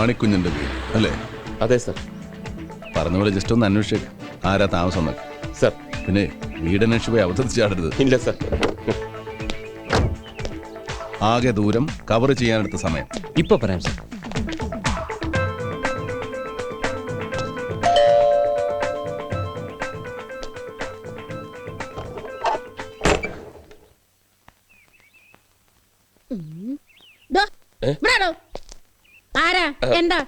മാണിക്കുഞ്ഞിന്റെ വീട് അല്ലേ? അതെ സർ. പറഞ്ഞ പോലെ ജസ്റ്റ് ഒന്ന് അന്വേഷിച്ചേക്ക് ആരാ താമസം എന്നൊക്കെ. സർ. പിന്നെ വീടന്വേഷിച്ച് പോയി അബദ്ധത്തിൽ ചാടരുത്. ഇല്ല സർ. ആകെ ദൂരം കവർ ചെയ്യാനെടുത്ത സമയം ഇപ്പൊ പറയാം സർ. ആരാ എന്താ?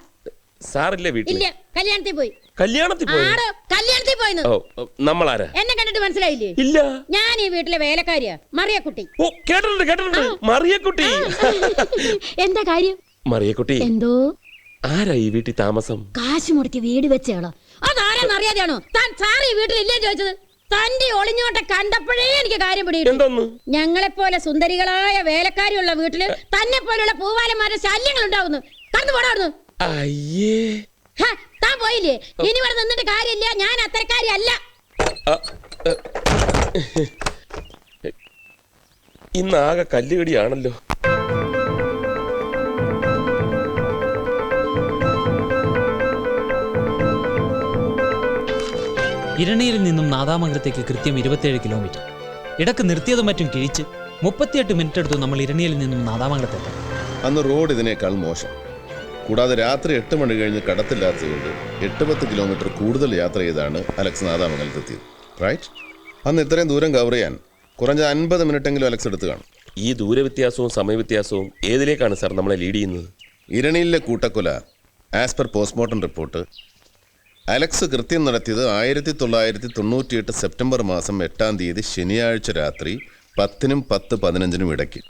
സാറില്ലേ വീട്ടിൽ? ഇല്ല, കല്യാണത്തിൽ പോയി. കല്യാണത്തിൽ പോയി? കല്യാണത്തിൽ പോയി. നമ്മളാരാ? എന്നെ കണ്ടിട്ട് മനസ്സിലായില്ലേ? ഇല്ല. ഞാൻ ഈ വീട്ടിലെ വേലക്കാരിയാ, മറിയക്കുട്ടി. ഓ, കേട്ടിട്ടുണ്ട്. മറിയക്കുട്ടി. എന്താ കാര്യം? മറിയക്കുട്ടി, എന്തോ? ആരാ ഈ വീട്ടിൽ താമസം? കാശ് മുടക്കി വീട് വെച്ചയാളോ? അതാരാന്ന് അറിയാതെയാണോ താൻ സാറ് ഈ വീട്ടിൽ ഇല്ലേ ചോദിച്ചത്? തന്റെ ഒളിഞ്ഞോട്ടെ കണ്ടപ്പോഴേ എനിക്ക് കാര്യം പിടിയിട്ടു. ഞങ്ങളെപ്പോലെ സുന്ദരികളായ വേലക്കാരിയുള്ള വീട്ടില് തന്നെ പോലുള്ള പൂവാലന്മാരുടെ ശല്യങ്ങൾ ഉണ്ടാവുന്നു. കടന്നു പോടാവുന്നു. അയ്യേ, താൻ പോയില്ലേ? ഇനി ഇവിടെ നിന്നിട്ട് കാര്യമില്ല. ഞാൻ അത്തരക്കാരി അല്ല. ഇന്നാകെ കല്ലുകടിയാണല്ലോ. ഇരണിയിൽ നിന്നും നാദാമംഗലത്തേക്ക് കൃത്യം 27 കിലോമീറ്റർ. ഇടക്ക് നിർത്തിയതും മറ്റും കിഴിച്ച് 38 മിനിറ്റ് എടുത്തു നമ്മൾ ഇരണിയിൽ നിന്നും നാദാമംഗലത്തെത്താം. അന്ന് റോഡ് ഇതിനേക്കാൾ മോശം. കൂടാതെ രാത്രി 8 മണി കഴിഞ്ഞ് കടത്തില്ലാത്തതുകൊണ്ട് 8-10 കിലോമീറ്റർ കൂടുതൽ യാത്ര ചെയ്താണ് അലക്സ് നാദാമംഗലത്തെത്തിയത്. റൈറ്റ്? അന്ന് ഇത്രയും ദൂരം കവർ ചെയ്യാൻ കുറഞ്ഞ 50 മിനിറ്റെങ്കിലും അലക്സ് എടുത്ത് കാണും. ഈ ദൂരവ്യത്യാസവും സമയവ്യത്യാസവും ഏതിലേക്കാണ് സാർ നമ്മളെ ലീഡ് ചെയ്യുന്നത്? ഇരണിയിലെ കൂട്ടക്കൊല as per postmortem report Alex കൃത്യം നടത്തിയത് 1998 സെപ്റ്റംബർ മാസം 8-ാം തീയതി ശനിയാഴ്ച രാത്രി 10-നും 10:15-നും ഇടയ്ക്ക്.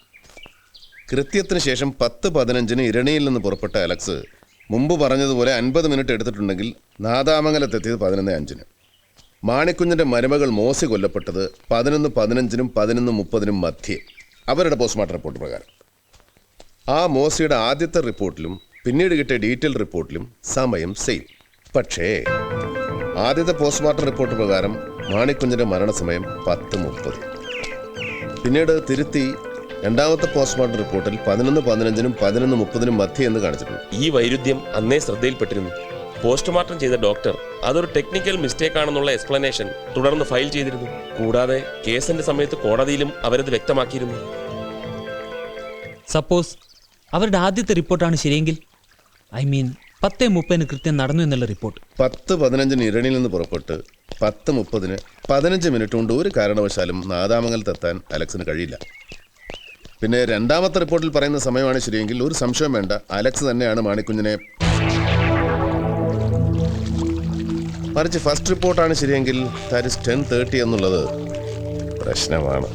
കൃത്യത്തിന് ശേഷം 10:15-ന് ഇരണിയിൽ നിന്ന് പുറപ്പെട്ട അലക്സ് മുമ്പ് പറഞ്ഞതുപോലെ 50 മിനിറ്റ് എടുത്തിട്ടുണ്ടെങ്കിൽ നാദാമംഗലത്തെത്തിയത് 11:05-ന്. മാണിക്കുഞ്ഞിൻ്റെ മരുമകൾ മോസി കൊല്ലപ്പെട്ടത് 11:15-നും 11:30-നും മധ്യേ, അവരുടെ പോസ്റ്റ്മോർട്ടം റിപ്പോർട്ട് പ്രകാരം. ആ മോസിയുടെ ആദ്യത്തെ റിപ്പോർട്ടിലും പിന്നീട് കിട്ടിയ ഡീറ്റെയിൽ റിപ്പോർട്ടിലും സമയം സെയിം. പക്ഷേ ആദ്യത്തെ പോസ്റ്റ്മോർട്ടം റിപ്പോർട്ട് പ്രകാരം മാണിക്കുഞ്ഞിൻ്റെ മരണസമയം 10:30. പിന്നീട് തിരുത്തി രണ്ടാമത്തെ പോസ്റ്റ്മോർട്ടം റിപ്പോർട്ടിൽ 11:15-നും 11:30-നും മധ്യ എന്ന് കാണിച്ചിട്ടുണ്ട്. ഈ വൈരുദ്ധ്യം അന്നേ ശ്രദ്ധയിൽപ്പെട്ടിരുന്നു. പോസ്റ്റ്മോർട്ടം ചെയ്ത ഡോക്ടർ അതൊരു ടെക്നിക്കൽ മിസ്റ്റേക്ക് ആണെന്നുള്ള എക്സ്പ്ലനേഷൻ തുടർന്ന് ഫയൽ ചെയ്തിരുന്നു. കൂടാതെ കേസിന്റെ സമയത്ത് കോടതിയിലും അവരത് വ്യക്തമാക്കിയിരുന്നു. സപ്പോസ് അവരുടെ ആദ്യത്തെ റിപ്പോർട്ടാണ് ശരിയെങ്കിൽ, 10:30-ന് കൃത്യം നടന്നു എന്നുള്ള റിപ്പോർട്ട്. 10:15-ന് ഇരണിയിൽ നിന്ന് പുറപ്പെട്ട് 10:30-ന് 15 മിനിറ്റ് കൊണ്ട് ഒരു കാരണവശാലും നാദാമംഗലത്തെത്താൻ അലക്സിന് കഴിയില്ല. പിന്നെ രണ്ടാമത്തെ റിപ്പോർട്ടിൽ പറയുന്ന സമയമാണ് ശരിയെങ്കിൽ ഒരു സംശയം വേണ്ട, അലക്സ് തന്നെയാണ് മാണിക്കുഞ്ഞിനെ. മറിച്ച് ഫസ്റ്റ് റിപ്പോർട്ടാണ് ശരിയെങ്കിൽ ദാറ്റ് ഈസ് 10:30 എന്നുള്ളത് പ്രശ്നമാണ്.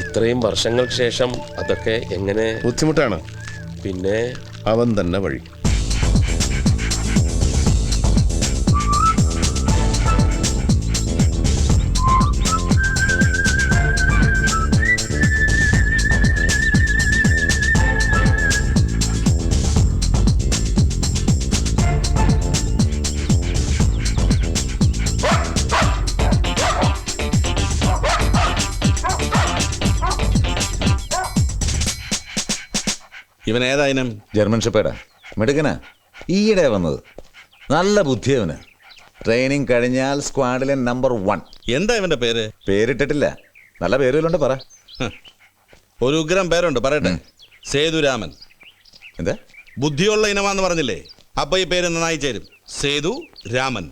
ഇത്രയും വർഷങ്ങൾക്ക് ശേഷം അതൊക്കെ എങ്ങനെ? ബുദ്ധിമുട്ടാണ്. പിന്നെ അവൻ തന്നെ വഴി. ഇവൻ ഏതാ ഇനം? ജർമ്മൻ ഷെപ്പേർഡാ. മിടുക്കനാ, ഈയിടെ വന്നത്. നല്ല ബുദ്ധിയവന്. ട്രെയിനിങ് കഴിഞ്ഞാൽ സ്ക്വാഡിലെ നമ്പർ 1. എന്താ ഇവന്റെ പേര്? പേരിട്ടിട്ടില്ല, നല്ല പേരുകളുണ്ട്, പറ. ഒരു ഉഗ്രം പേരുണ്ട്, പറയട്ടെ. സേതുരാമൻ. എന്താ? ബുദ്ധിയുള്ള ഇനമാന്ന് പറഞ്ഞില്ലേ, അപ്പൊ ഈ പേര് നന്നായി ചേരും. സേതു രാമൻ.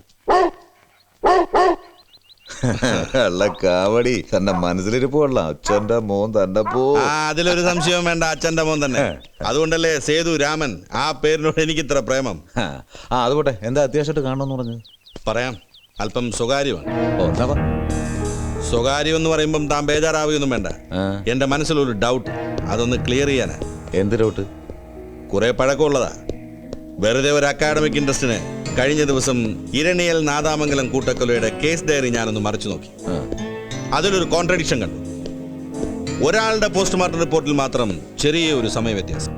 അല്ല കാവടി, തന്റെ മനസ്സിലിരിപ്പ് കൊള്ളാം. അച്ഛന്റെ മോൻ തന്നെ പോ. അതിലൊരു സംശയവും വേണ്ട, അച്ഛന്റെ മോൻ തന്നെ. അതുകൊണ്ടല്ലേ സേതു രാമൻ. ആ പേരിനോട് എനിക്ക് ഇത്ര പ്രേമം. അത് പോട്ടെ, എന്താ അത്യാവശ്യമായിട്ട് കാണണമെന്ന് പറഞ്ഞത്? പറയാം, അല്പം സ്വകാര്യമാണ്. സ്വകാര്യം എന്ന് പറയുമ്പം താൻ ബേജാറാവുകയൊന്നും വേണ്ട. എന്റെ മനസ്സിലൊരു ഡൗട്ട്, അതൊന്ന് ക്ലിയർ ചെയ്യാനാ. എന്ത് ഡൗട്ട്? കുറെ പഴക്കമുള്ളതാ. വെറുതെ ഒരു അക്കാഡമിക് ഇൻട്രസ്റ്റിന് കഴിഞ്ഞ ദിവസം ഇരണിയൽ നാദാമംഗലം കൂട്ടക്കൊലയുടെ കേസ് ഡയറി ഞാനൊന്ന് മറിച്ചു നോക്കി. അതിലൊരു കോൺട്രഡിക്ഷൻ കണ്ടു. ഒരാളുടെ പോസ്റ്റ്മോർട്ടം റിപ്പോർട്ടിൽ മാത്രം ചെറിയ ഒരു സമയ വ്യത്യാസം.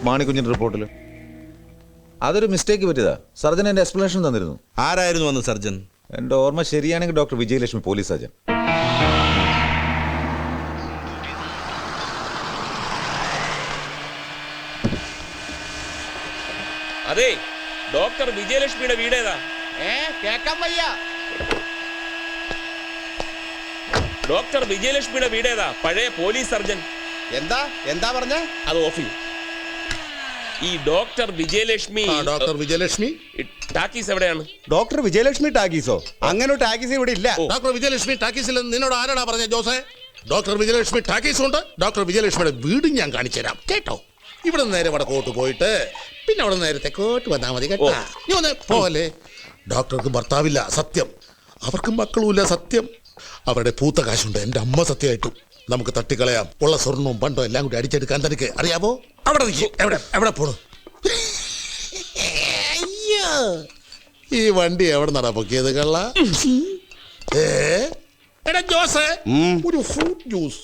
മാണിക്കുഞ്ഞിന്റെ റിപ്പോർട്ടിൽ അതൊരു മിസ്റ്റേക്ക് പറ്റിയതാ. സർജൻ എന്റെ എക്സ്പ്ലനേഷൻ തന്നിരുന്നു. ആരായിരുന്നു അന്ന് സർജൻ? എന്റെ ഓർമ്മ ശരിയാണെങ്കിൽ ഡോക്ടർ വിജയലക്ഷ്മി, പോലീസ് സർജൻ. അതെ, ഡോക്ടർ വിജയലക്ഷ്മിയുടെ വീടേതാ? കേക്കാൻ വയ്യ. ഡോക്ടർ വിജയലക്ഷ്മിയുടെ വീടേതാ? പഴയ പോലീസ് സർജൻ. എന്താ പറഞ്ഞ? അത് ഓഫി. ഈ doctor Vijayalakshmi, doctor Vijayalakshmi talkies എവിടെയാണ്? ഡോക്ടർ വിജയലക്ഷ്മി ടാക്കീസോ? അങ്ങനെ ഒരു ടാക്കീസ് ഇവിടെ ഇല്ല. ഡോക്ടർ വിജയലക്ഷ്മി ടാക്കീസിൽ നിന്നോട് ആരാടാ പറഞ്ഞ ജോസേ? ഡോക്ടർ വിജയലക്ഷ്മി ടാക്കീസ് ഉണ്ട്. ഡോക്ടർ വിജയലക്ഷ്മിയുടെ വീടും ഞാൻ കാണിച്ചു തരാം കേട്ടോ. ഇവിടെ നേരെ വടക്കോട്ട് പോയിട്ട് പിന്നെ അവിടെ നേരെ തെക്കോട്ട് വന്നാൽ മതി കേട്ടോ. നീ ഒന്ന് പോലെ. ഡോക്ടർക്ക് ഭർത്താവില്ല, സത്യം. അവർക്ക് മക്കളുമില്ല, സത്യം. അവരുടെ പൂത്ത കാശുണ്ട്, എൻ്റെ അമ്മ സത്യമായിട്ടും. നമുക്ക് തട്ടിക്കളയാം. ഉള്ള സ്വർണവും പണ്ടോ എല്ലാം കൂടി അടിച്ചെടുക്കാൻ തനിക്ക് അറിയാവോ? അവിടെ നിൽക്കി. എവിടെ പോണു? അയ്യോ, ഈ വണ്ടി എവിടെ നടാ പൊക്കിയത് കള്ള? എടാ ജോസേ, ഒരു ഫ്രൂട്ട് ജ്യൂസ്.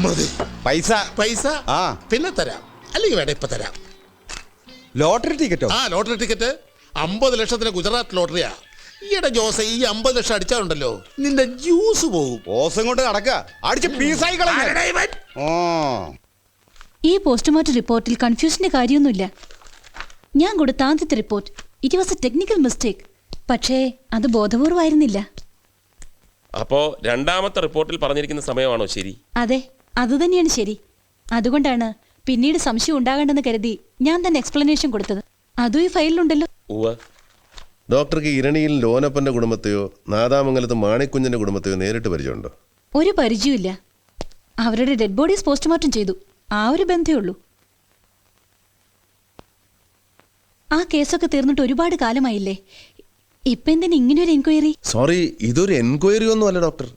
മതി. പൈസ പിന്നെ തരാം, അല്ലെങ്കിൽ വേണ്ട ഇപ്പൊ തരാം. ലോട്ടറി ടിക്കറ്റോ? ലോട്ടറി ടിക്കറ്റ് 50 ലക്ഷത്തിന് ഗുജറാത്ത് ലോട്ടറിയാ. ഈയിടെ ജോസെ ഈ 50 ലക്ഷം അടിച്ചാലുണ്ടല്ലോ നിന്റെ ജ്യൂസ് പോകും. ഓസം കൊണ്ട് നടക്കുക, അടിച്ച് പീസായി കളഞ്ഞ. ഈ പോസ്റ്റ്മോർട്ടം റിപ്പോർട്ടിൽ കൺഫ്യൂഷന്റെ കാര്യമൊന്നുമില്ല. ഞാൻ കൊടുത്ത ആദ്യത്തെ report it was A technical mistake. പക്ഷേ അത് ബോധപൂർവമായിരുന്നില്ല. അപ്പോ രണ്ടാമത്തെ റിപ്പോർട്ടിൽ പറഞ്ഞിരിക്കുന്ന സമയമാണോ ശരി? അതെ, അതുതന്നെയാണ് ശരി. അതുകൊണ്ടാണ് പിന്നീട് സംശയം ഉണ്ടാകണ്ടെന്ന് കരുതി ഞാൻ തന്നെ എക്സ്പ്ലനേഷൻ കൊടുത്തത്. അതും ഈ ഫയലിലുണ്ടല്ലോ. ഡോക്ടർക്ക് ഇരണിയിൽ ലോനപ്പന്റെ കുടുംബത്തെയോ നാദാമംഗലത്ത് മാണിക്കുഞ്ഞിന്റെ കുടുംബത്തെയോ നേരിട്ട് പരിചയമുണ്ടോ? ഒരു പരിചയമില്ല. അവരുടെ ഡെഡ് ബോഡീസ് പോസ്റ്റ്മോർട്ടം ചെയ്തു, ആ ഒരു ബന്ധമേ ഉള്ളൂ. ആ കേസൊക്കെ തീർന്നിട്ട് ഒരുപാട് കാലമായില്ലേ, ഇപ്പൊ എന്തിനാ ഇങ്ങനൊരു എൻക്വയറി? സോറി, ഇതൊരു എൻക്വയറി ഒന്നും അല്ല ഡോക്ടർ.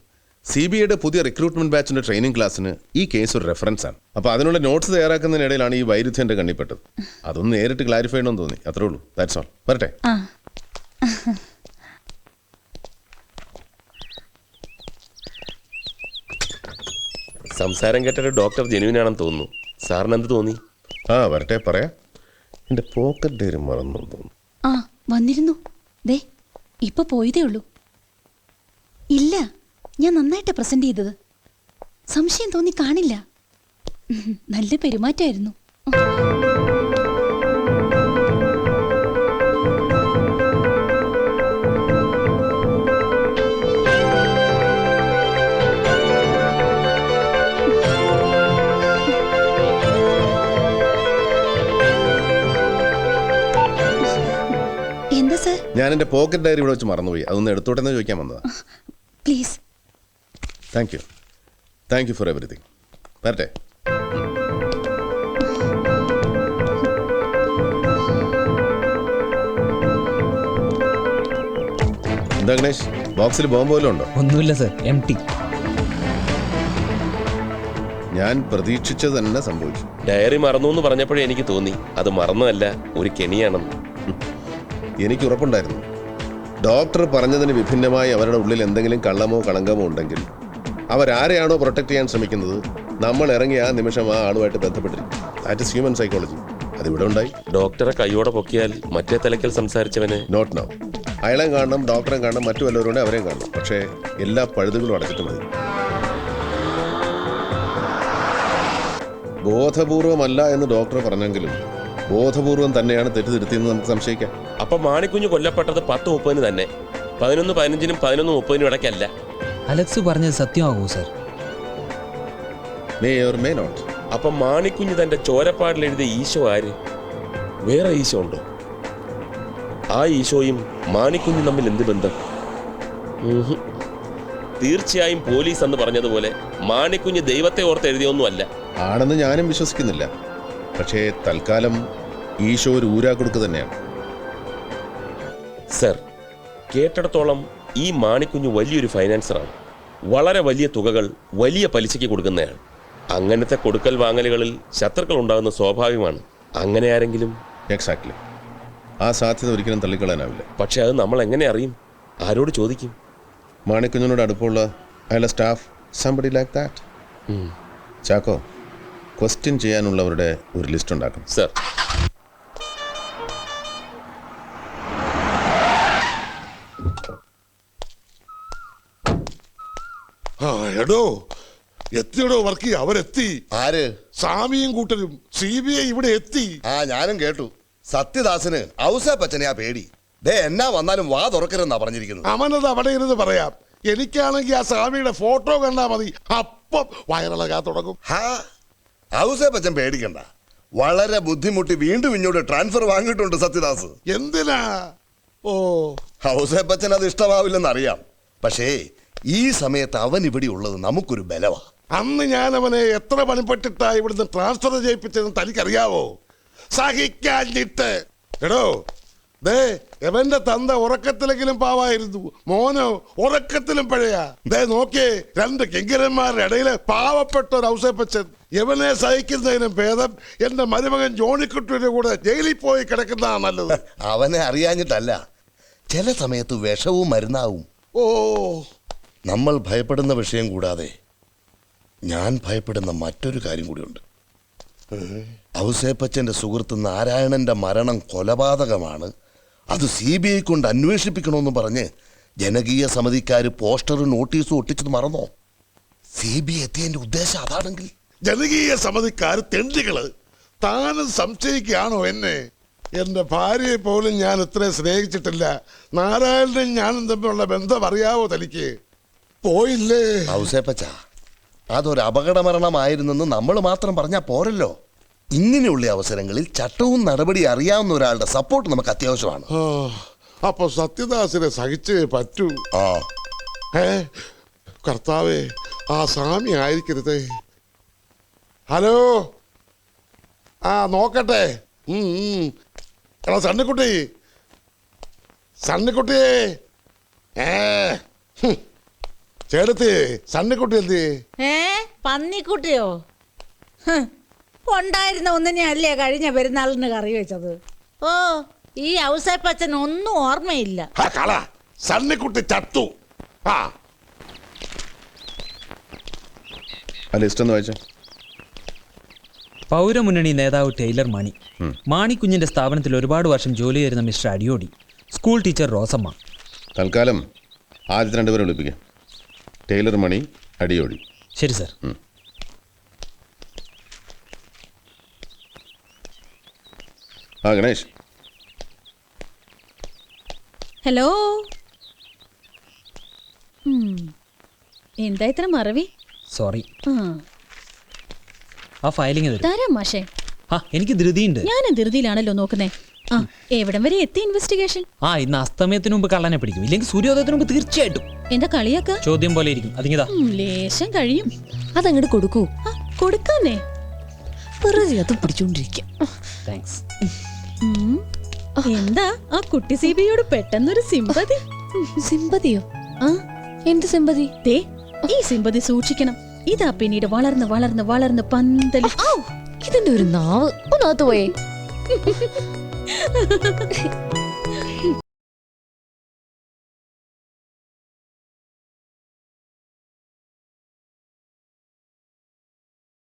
CBIയുടെ പുതിയ റിക്രൂട്ട്മെന്റ് ബാച്ചിന്റെ ട്രെയിനിങ് ക്ലാസ്സിന് ഈ കേസ് ഒരു റെഫറൻസ് ആണ്. അപ്പോൾ അതിനുള്ള നോട്ട്സ് തയ്യാറാക്കുന്നതിനിടയിലാണ് ഈ വൈരുദ്ധ്യം എൻ്റെ കണ്ണിപ്പെട്ടത്. അതൊന്ന് നേരിട്ട് ക്ലാരിഫൈ ചെയ്യണമെന്ന് തോന്നി, അത്രേ ഉള്ളൂ. That's all. വരട്ടെ. സംസാരം കേട്ടൊരു ഡോക്ടർ ജെനുവിൻ ആണെന്ന് തോന്നുന്നു. സാറിന് എന്ത് തോന്നി? വരട്ടെ, പറയാം. എൻ്റെ പോക്കറ്റ് ഡയറി മറന്നു തോന്നുന്നു. വന്നിരുന്നു. ദേ ഇപ്പൊ പോയതേ ഉള്ളൂ. ഇല്ല, ഞാൻ നന്നായിട്ട് പ്രസന്റ് ചെയ്തത്. സംശയം തോന്നി കാണില്ല. നല്ല പെരുമാറ്റമായിരുന്നു. എന്താ സർ? ഞാൻ എൻ്റെ പോക്കറ്റ് ഡയറി ഇവിടെ വെച്ച് മറന്നുപോയി. അതൊന്ന് എടുത്തോട്ടെന്ന് ചോദിക്കാൻ വന്നതാ. Please. Thank you for everything. വരട്ടെ. എന്താ ഗണേഷ്, ബോക്സിൽ ബോംബ് പോലും ഉണ്ടോ? ഒന്നുമില്ല സർ, എംടി. ഞാൻ പ്രതീക്ഷിച്ചത് തന്നെ സംഭവിച്ചു. ഡയറി മറന്നു എന്ന് പറഞ്ഞപ്പോഴേ എനിക്ക് തോന്നി അത് മറന്നതല്ല, ഒരു കെണിയാണെന്ന്. എനിക്ക് ഉറപ്പുണ്ടായിരുന്നു. ഡോക്ടർ പറഞ്ഞതിന് വിഭിന്നമായി അവരുടെ ഉള്ളിൽ എന്തെങ്കിലും കള്ളമോ കളങ്കമോ ഉണ്ടെങ്കിൽ അവരാരെയാണോ പ്രൊട്ടക്ട് ചെയ്യാൻ ശ്രമിക്കുന്നത് നമ്മൾ ഇറങ്ങി ആ നിമിഷം ആ ആളുമായിട്ട് ബന്ധപ്പെട്ടിരിക്കും. That is human psychology. അതിവിടെ ഉണ്ടായി. ഡോക്ടറെ കൈയോടെ പൊക്കിയാൽ മറ്റേ തലയ്ക്കൽ സംസാരിച്ചവന് നോട്ട് നൗ. അയാളെയും കാണണം, ഡോക്ടറെയും കാണണം, മറ്റു വല്ലവരുണ്ട് അവരെയും കാണണം. പക്ഷേ എല്ലാ പഴുതുകളും അടച്ചിട്ട് മതി. ബോധപൂർവമല്ല എന്ന് ഡോക്ടർ പറഞ്ഞെങ്കിലും ബോധപൂർവം തന്നെയാണ് തെറ്റിദ്ധരുത്തിയെന്ന് നമുക്ക് സംശയിക്കാം. അപ്പൊ മാണിക്കുഞ്ഞ് കൊല്ലപ്പെട്ടത് 10:30 തന്നെ, 11:15 11:30 ഇടയ്ക്കല്ല. അലക്സ് പറഞ്ഞത് സത്യമാകൂ sir? May or may not. അപ്പൊ മാണിക്കുഞ്ഞ് തന്റെ ചോരപ്പാടിൽ എഴുതിയ ഈശോ ആര്? വേറെ ഈശോ ഉണ്ടോ? ആ ഈശോയും മാണിക്കുഞ്ഞും തമ്മിൽ എന്ത് ബന്ധം? തീർച്ചയായും പോലീസ് എന്ന് പറഞ്ഞതുപോലെ മാണിക്കുഞ്ഞ് ദൈവത്തെ ഓർത്ത് എഴുതിയൊന്നുമല്ല. ആണെന്ന് ഞാനും വിശ്വസിക്കുന്നില്ല. പക്ഷേ തൽക്കാലം ഈശോ ഒരു ഊരാക്കുടുക്ക് തന്നെയാണ്. സർ, കേട്ടിടത്തോളം ഈ മാണിക്കുഞ്ഞ് വലിയൊരു ഫൈനാൻസറാണ്. വളരെ വലിയ തുകകൾ വലിയ പലിശയ്ക്ക് കൊടുക്കുന്നയാൾ. അങ്ങനത്തെ കൊടുക്കൽ വാങ്ങലുകളിൽ ശത്രുക്കൾ ഉണ്ടാകുന്ന സ്വാഭാവികമാണ്. അങ്ങനെ ആരെങ്കിലും? എക്സാക്ട്ലി. ആ സാധ്യത ഒരിക്കലും തള്ളിക്കളയാനാവില്ല. പക്ഷെ അത് നമ്മൾ എങ്ങനെ അറിയും? ആരോട് ചോദിക്കും? മാണിക്കുഞ്ഞിനോട് അടുപ്പമുള്ള അയാളുടെ staff, somebody like that. Chacko, question ചെയ്യാനുള്ളവരുടെ ഒരു ലിസ്റ്റ് ഉണ്ടാക്കണം. സർ. എടോ, എത്തിയടോ വർക്ക് അവരെത്തി. ആര്? സ്വാമിയും കൂട്ടരും CBI ഇവിടെ എത്തി. ആ ഞാനും കേട്ടു. സത്യദാസന് ഔസേപ്പച്ചനെയാ പേടി. ദേ എന്നാ വന്നാലും വാ തുറക്കരുതെന്നാ പറഞ്ഞിരിക്കുന്നത്. അവനത് അവിടെ ഇരുന്ന് പറയാം. എനിക്കാണെങ്കിൽ ആ സ്വാമിയുടെ ഫോട്ടോ കണ്ടാ മതി, അപ്പം വയറിളകാൻ തുടങ്ങും. ഹാ, ഔസേപ്പച്ചൻ പേടിക്കണ്ട. വളരെ ബുദ്ധിമുട്ടി വീണ്ടും ഇങ്ങോട്ട് ട്രാൻസ്ഫർ വാങ്ങിയിട്ടുണ്ട് സത്യദാസ്. എന്തിനാ? ഓ, ഔസേപ്പച്ചൻ അത് ഇഷ്ടമാവില്ലെന്നറിയാം. പക്ഷേ ഈ സമയത്ത് അവൻ ഇവിടെ ഉള്ളത് നമുക്കൊരു ബലവാ. അന്ന് ഞാൻ അവനെ എത്ര പണിപ്പെട്ടിട്ടാ ഇവിടുന്ന് ട്രാൻസ്ഫർ ചെയ്യിപ്പിച്ചതെന്ന് തനിക്കറിയാവോ? സഹിക്കാഞ്ഞിട്ട്. എടോ ദേ, എവന്റെ തന്ത ഉറക്കത്തിലെങ്കിലും പാവായിരുന്നു, മോനോ ഉറക്കത്തിലും പഴയാ. ദേ നോക്കിയേ, 2 കിങ്കരന്മാരുടെ ഇടയിലെ പാവപ്പെട്ട ഒരു ഔസേപ്പച്ചൻ. എവനെ സഹിക്കുന്നതിനും ഭേദം എന്റെ മരുമകൻ ജോണിക്കുട്ടിയുടെ കൂടെ ജയിലിൽ പോയി കിടക്കുന്നതാണ് നല്ലത്. അവനെ അറിയാഞ്ഞിട്ടല്ല, ചില സമയത്ത് വിഷവും മരുന്നാവും. ഓ, നമ്മൾ ഭയപ്പെടുന്ന വിഷയം കൂടാതെ ഞാൻ ഭയപ്പെടുന്ന മറ്റൊരു കാര്യം കൂടിയുണ്ട്. ഔസേപ്പച്ചന്റെ സുഹൃത്ത് നാരായണന്റെ മരണം കൊലപാതകമാണ്, അത് CBI കൊണ്ട് അന്വേഷിപ്പിക്കണമെന്ന് പറഞ്ഞ് ജനകീയ സമിതിക്കാര് പോസ്റ്ററും നോട്ടീസും ഒട്ടിച്ചത് മറന്നോ? CBI എത്തിയതിന്റെ ഉദ്ദേശം അതാണെങ്കിൽ ജനകീയ സമിതിക്കാർ തെണ്ടികള്. താനും സംശയിക്കുകയാണോ എന്നെ? എന്റെ ഭാര്യയെ പോലും ഞാൻ ഇത്രയും സ്നേഹിച്ചിട്ടില്ല. നാരായണനും ഞാനും തമ്മിലുള്ള ബന്ധം അറിയാവോ തനിക്ക്? പോയില്ലേ? ഔസേപ്പച്ച, അതൊരു അപകടമരണമായിരുന്നെന്ന് നമ്മൾ മാത്രം പറഞ്ഞാൽ പോരല്ലോ. ഇങ്ങനെയുള്ള അവസരങ്ങളിൽ ചട്ടവും നടപടി അറിയാവുന്ന ഒരാളുടെ സപ്പോർട്ട് നമുക്ക് അത്യാവശ്യമാണ്. അപ്പൊ സത്യദാസിനെ സഹിച്ചേ പറ്റൂ. ആ, കർത്താവേ, ആ സ്വാമി ആയിരിക്കരുതേ. ഹലോ, ആ നോക്കട്ടെ. എടാ സണ്ണിക്കുട്ടി, സണ്ണിക്കുട്ടിയേ, ചേട്ടത്തി, സണ്ണിക്കുട്ടി എന്തി? പന്നിക്കുട്ടിയോ? ഉണ്ടായിരുന്ന ഒന്നിനെ അല്ലേ കഴിഞ്ഞ പെരുന്നാളിന് കറി വെച്ചത്. ഓ, ഈ ഔസേപ്പച്ചൻ ഒന്നും ഓർമ്മയില്ല. സണ്ണിക്കുട്ടി ചത്തു. ആ ലിസ്റ്റ് ഒന്ന് വായിച്ചേ. പൗരമുന്നണി നേതാവ് ടൈലർ മണി, മാണിക്കുഞ്ഞിന്റെ സ്ഥാപനത്തിൽ ഒരുപാട് വർഷം ജോലി ചെയ്യുന്ന mister Adiyodi, school teacher Rosamma. തൽക്കാലം ആദ്യത്തെ 2 പേരെ വിളിപ്പിക്കാം. ടൈലർ മണി, അടിയോടി. ശരി സാർ. ആ ഗണേഷ്. ഹലോ. എന്താ ഇത്ര മറവി? സോറി. ആ ഫയലിംഗ് തരാം മാഷേ. എനിക്ക് ധൃതിയുണ്ട്. ഞാനും ധൃതിയിലാണല്ലോ നോക്കുന്നേ. ആ, എവിടം വരെ എത്തി ഇൻവെസ്റ്റിഗേഷൻ? ഇന്ന് അസ്തമയത്തിന് മുമ്പ് കള്ളനെ പിടിക്കും, ഇല്ലെങ്കിൽ സൂര്യോദയത്തിന് മുമ്പ് തീർച്ചയായിട്ടും. എന്താ കളിയാക്ക? ചോദ്യം പോലെ ഇരിക്കും. അതിങ്ങതാ ലേശം കഴിയും. അതങ്ങോട്ട് കൊടുക്കൂ. കൊടുക്കാന്നേ, വെറുതെ അത് പിടിച്ചോണ്ടിരിക്കും. താങ്ക്സ്. എന്താ ആ കുട്ടി CBIയോട് പെട്ടെന്നൊരു സിമ്പതി? സിമ്പതിയോ? ആ, എന്ത് സിമ്പതി? ദേ, ഈ സിമ്പതി സൂക്ഷിക്കണം. ഇതാ പിന്നീട് വളർന്ന് വളർന്ന് വളർന്ന് പന്തലി. ഇതിന്റെ ഒരു നാവ് ഒന്നകത്ത് പോയേ.